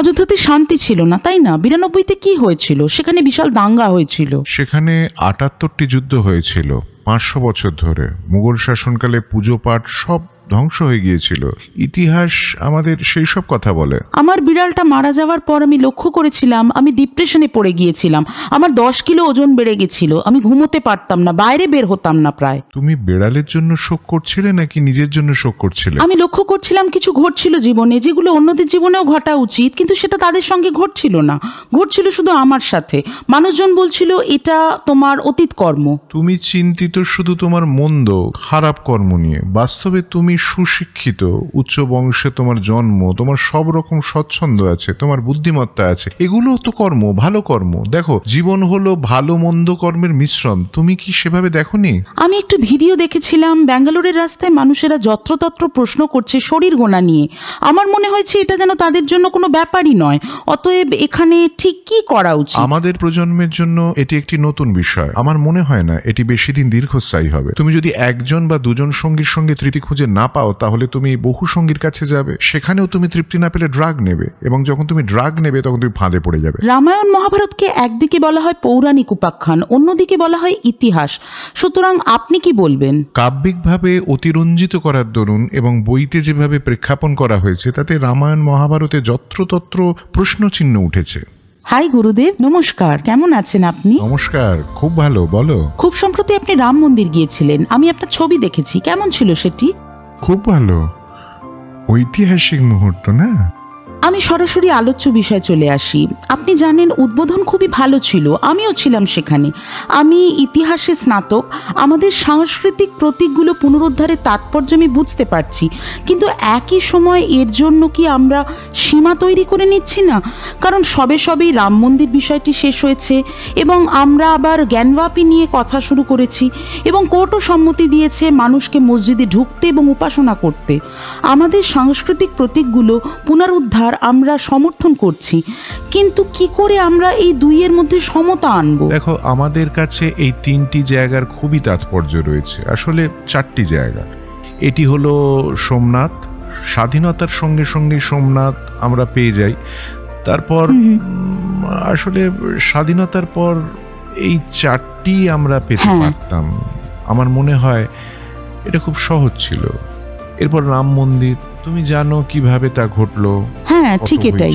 অযোধ্যাতে শান্তি ছিল না, তাই না? 92-তে কি হয়েছিল? সেখানে বিশাল দাঙ্গা হয়েছিল। সেখানে 78টি যুদ্ধ হয়েছিল 500 বছর ধরে। মুঘল শাসনকালে পুজো পাঠ সব ধ্বংস হয়ে গিয়েছিল। ইতিহাস আমাদের সেই সব কথা বলে। আমার বিড়ালটা মারা যাওয়ার পর আমি লক্ষ্য করেছিলাম আমি ডিপ্রেশনে পড়ে গিয়েছিলাম। আমার 10 কিলো ওজন বেড়ে গেছিল। আমি ঘুমোতে পারতাম না, বাইরে বের হতাম না প্রায়। তুমি বেড়ালের জন্য শোক করছিলে নাকি নিজের জন্য শোক করছিলে? আমি লক্ষ্য করছিলাম কিছু ঘটছিল জীবনে, যেগুলো অন্যদের জীবনেও ঘটা উচিত, কিন্তু সেটা তাদের সঙ্গে ঘটছিল না, ঘটছিল শুধু আমার সাথে। মানুষজন বলছিল এটা তোমার অতীত কর্ম। তুমি চিন্তিত শুধু তোমার মন্দ খারাপ কর্ম নিয়ে। বাস্তবে তুমি সুশিক্ষিত, উচ্চ বংশে তোমার জন্ম, তোমার সব রকম স্বচ্ছন্দ আছে, তোমার বুদ্ধিমত্তা আছে। এগুলো তো কর্ম, ভালো কর্ম। দেখো, জীবন হলো ভালো মন্দ কর্মের মিশ্রণ। তুমি কি সেভাবে দেখোনি? আমি একটু ভিডিও দেখেছিলাম, ব্যাঙ্গালোরের রাস্তায় মানুষেরা যত্রতত্র প্রশ্ন করছে শরীর গোনা নিয়ে। আমার মনে হয়েছে এটা যেন তাদের জন্য কোনো ব্যাপারই নয়। অতএব এখানে ঠিক কি করা উচিত? আমাদের প্রজন্মের জন্য এটি একটি নতুন বিষয়। আমার মনে হয় না এটি বেশি দিন দীর্ঘস্থায়ী হবে। তুমি যদি একজন বা দুজন সঙ্গীর সঙ্গে তৃপ্তি খুঁজে না পাও, তাহলে তুমি বহু সঙ্গীর কাছে যাবে। সেখানেও তুমি তৃপ্তি না পেলে ড্রাগ নেবে, এবং যখন তুমি ড্রাগ নেবে তখন তুমি ফাঁদে পড়ে যাবে। রামায়ণ মহাভারতকে একদিকে বলা হয় পৌরাণিক উপাখ্যান, অন্যদিকে বলা হয় ইতিহাস। সুতরাং আপনি কি বলবেন? কাব্যিকভাবে অতিরঞ্জিত করার দরুন এবং বইতে যেভাবে প্রেক্ষাপন করা হয়েছে, তাতে রামায়ণ মহাভারতে যত্রতত্র প্রশ্নচিহ্ন উঠেছে। হাই গুরুদেব, নমস্কার। কেমন আছেন আপনি? নমস্কার, খুব ভালো। বলো। খুব সম্প্রতি আপনি রাম মন্দির গিয়েছিলেন, আমি আপনার ছবি দেখেছি। কেমন ছিল সেটি? খুব ভালো, ঐতিহাসিক মুহূর্ত না? আমি সরাসরি আলোচ্য বিষয়ে চলে আসি। আপনি জানেন উদ্বোধন খুবই ভালো ছিল, আমিও ছিলাম সেখানে। আমি ইতিহাসে স্নাতক, আমাদের সাংস্কৃতিক প্রতীকগুলো পুনরুদ্ধারের তাৎপর্য আমি বুঝতে পারছি, কিন্তু একই সময় এর জন্য কি আমরা সীমা তৈরি করে নিচ্ছি না? কারণ সবেই রাম মন্দির বিষয়টি শেষ হয়েছে এবং আমরা আবার জ্ঞানব্যাপী নিয়ে কথা শুরু করেছি, এবং কোর্টও সম্মতি দিয়েছে মানুষকে মসজিদে ঢুকতে এবং উপাসনা করতে। আমাদের সাংস্কৃতিক প্রতীকগুলো পুনরুদ্ধার আমরা সমর্থন করছি, কিন্তু কি করে আমরা এই দুইয়ের মধ্যে সমতা আনবো? দেখো, আমাদের কাছে এই 3টি জায়গার খুবই তাৎপর্য রয়েছে। আসলে 4টি জায়গা। এটি হলো সোমনাথ। স্বাধীনতার সঙ্গে সঙ্গে সোমনাথ আমরা পেয়ে যাই। তারপর আসলে স্বাধীনতার পর এই 4টি আমরা পেতে পারতাম। আমার মনে হয় এটা খুব সহজ ছিল। এরপর রাম মন্দির, তুমি জানো কিভাবে তা ঘটলো। হ্যাঁ, ঠিক এটাই।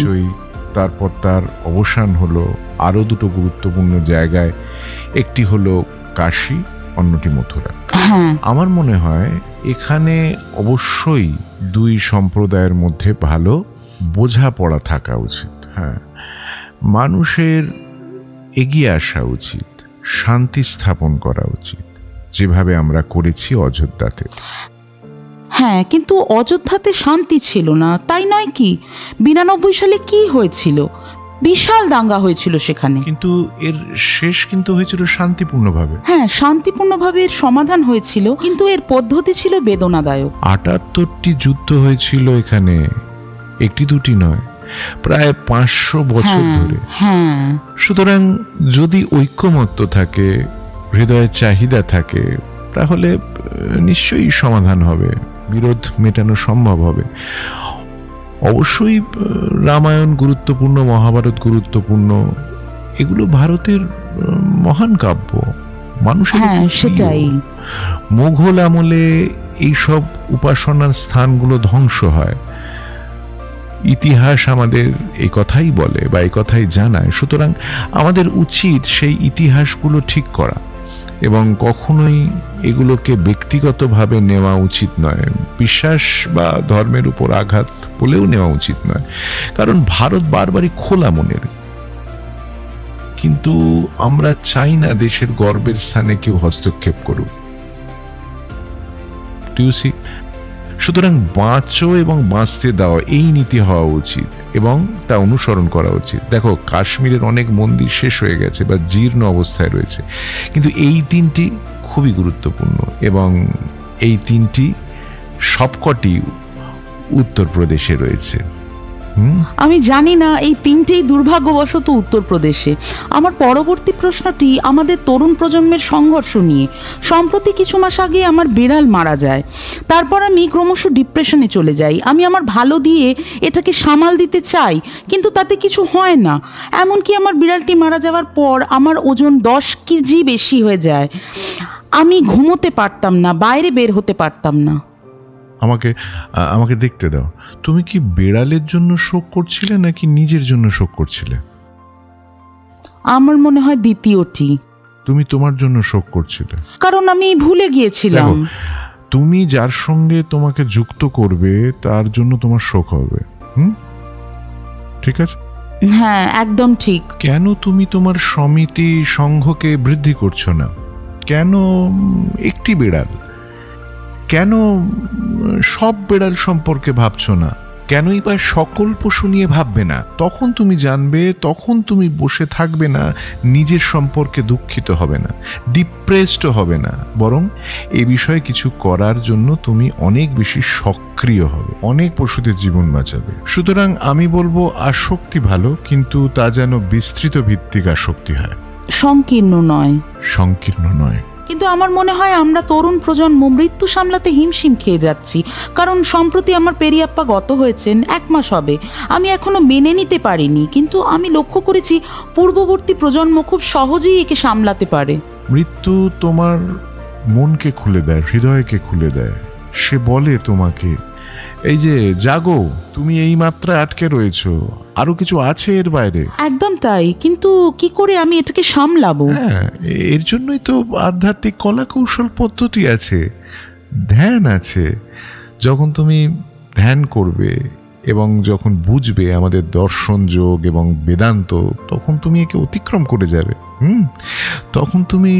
তারপর তার অবসান হলো আরো 2টো গুরুত্বপূর্ণ জায়গায়, একটি হলো কাশী, অন্যটি মথুরা। আমার মনে হয় এখানে অবশ্যই 2 সম্প্রদায়ের মধ্যে ভালো বোঝাপড়া থাকা উচিত। হ্যাঁ, মানুষের এগিয়ে আসা উচিত, শান্তি স্থাপন করা উচিত, যেভাবে আমরা করেছি অযোধ্যাতে। হ্যাঁ, কিন্তু অযোধ্যাতে শান্তি ছিল না, তাই নয় কি? 92 সালে কি হয়েছিল? বিশাল দাঙ্গা হয়েছিল সেখানে, কিন্তু এর শেষ কিন্তু হয়েছিল শান্তিপূর্ণভাবে। হ্যাঁ, শান্তিপূর্ণভাবে এর সমাধান হয়েছিল, কিন্তু এর পদ্ধতি ছিল বেদনাদায়ক। 78টি যুদ্ধ হয়েছিল এখানে, একটি দুটি নয়, প্রায় 500 বছর ধরে। হ্যাঁ, সুতরাং যদি ঐক্যমত্য থাকে, হৃদয়ের চাহিদা থাকে, তাহলে নিশ্চয়ই সমাধান হবে, বিরোধ মেটানো সম্ভব হবে। অবশ্যই রামায়ণ গুরুত্বপূর্ণ, মহাভারত গুরুত্বপূর্ণ, এগুলো ভারতের মহান কাব্য, মানুষের। সেটাই। মুঘল আমলে এইসব উপাসনার স্থানগুলো ধ্বংস হয়। ইতিহাস আমাদের এই কথাই বলে বা এই কথাই জানায়। সুতরাং আমাদের উচিত সেই ইতিহাসগুলো ঠিক করা, এবং কখনোই এগুলোকে ব্যক্তিগতভাবে নেওয়া উচিত নয়। বিশ্বাস বা ধর্মের উপর আঘাত বলেও নেওয়া উচিত নয়, কারণ ভারত বারবারই খোলা মনের। কিন্তু আমরা চাই না দেশের গর্বের স্থানে কেউ হস্তক্ষেপ করুক। সুতরাং বাঁচো এবং বাঁচতে দাও, এই নীতি হওয়া উচিত এবং তা অনুসরণ করা উচিত। দেখো, কাশ্মীরের অনেক মন্দির শেষ হয়ে গেছে বা জীর্ণ অবস্থায় রয়েছে, কিন্তু এই 3টি খুবই গুরুত্বপূর্ণ, এবং এই 3টি সবকটি উত্তরপ্রদেশে রয়েছে। আমি জানি না, এই তিনটেই দুর্ভাগ্যবশত উত্তরপ্রদেশে। আমার পরবর্তী প্রশ্নটি আমাদের তরুণ প্রজন্মের সংঘর্ষ নিয়ে। সম্প্রতি কিছু মাস আগে আমার বিড়াল মারা যায়। তারপর আমি ক্রমশ ডিপ্রেশনে চলে যাই। আমি আমার ভালো দিয়ে এটাকে সামাল দিতে চাই, কিন্তু তাতে কিছু হয় না। এমনকি আমার বিড়ালটি মারা যাওয়ার পর আমার ওজন 10 কেজি বেশি হয়ে যায়। আমি ঘুমোতে পারতাম না, বাইরে বের হতে পারতাম না। আমাকে দেখতে দাও। তুমি কি বেড়ালের জন্য শোক করছিলে নাকি নিজের জন্য শোক করছিলে? আমার মনে হয় দ্বিতীয়টি। তুমি তোমার জন্য শোক করছিলে, কারণ আমি ভুলে গিয়েছিলাম। তুমি যার সঙ্গে তোমাকে যুক্ত করবে তার জন্য তোমার শোক হবে। ঠিক আছে? হ্যাঁ, একদম ঠিক। কেন তুমি তোমার সমিতি সংঘকে বৃদ্ধি করছো না? কেন একটি বেড়াল? কেন সব বেড়াল সম্পর্কে ভাবছো না? কেনই বা সকল পশু নিয়ে ভাববে না? তখন তুমি জানবে, তখন তুমি বসে থাকবে না, নিজের সম্পর্কে দুঃখিত হবে না, ডিপ্রেসড হবে না, বরং এ বিষয়ে কিছু করার জন্য তুমি অনেক বেশি সক্রিয় হবে, অনেক পশুদের জীবন বাঁচাবে। সুতরাং আমি বলবো আসক্তি ভালো, কিন্তু তা যেন বিস্তৃত ভিত্তিক আসক্তি হয়, সংকীর্ণ নয়। সংকীর্ণ নয়। কিন্তু আমার মনে হয় আমরা তরুণ প্রজন্ম মৃত্যু সামলাতে হিমশিম খেয়ে যাচ্ছি। কারণ সম্প্রতি আমার পেরিয়াপ্পা গত হয়েছেন, 1 মাস হবে। আমি এখনো মেনে নিতে পারিনি, কিন্তু আমি লক্ষ্য করেছি পূর্ববর্তী প্রজন্ম খুব সহজেই একে সামলাতে পারে। মৃত্যু তোমার মনকে খুলে দেয়, হৃদয়কে খুলে দেয়। সে বলে তোমাকে, এই যে জাগো, তুমি এই মাত্রায় আটকে রয়েছো, আরো কিছু আছে এর বাইরে। একদম তাই, কিন্তু কি করে আমি এটাকে সামলাবো? হ্যাঁ, এর জন্যই তো আধ্যাত্মিক কলা কৌশল পদ্ধতি আছে, ধ্যান আছে। যখন তুমি ধ্যান করবে এবং যখন বুঝবে আমাদের দর্শন, যোগ এবং বেদান্ত, তখন তুমি একে অতিক্রম করে যাবে। তখন তুমি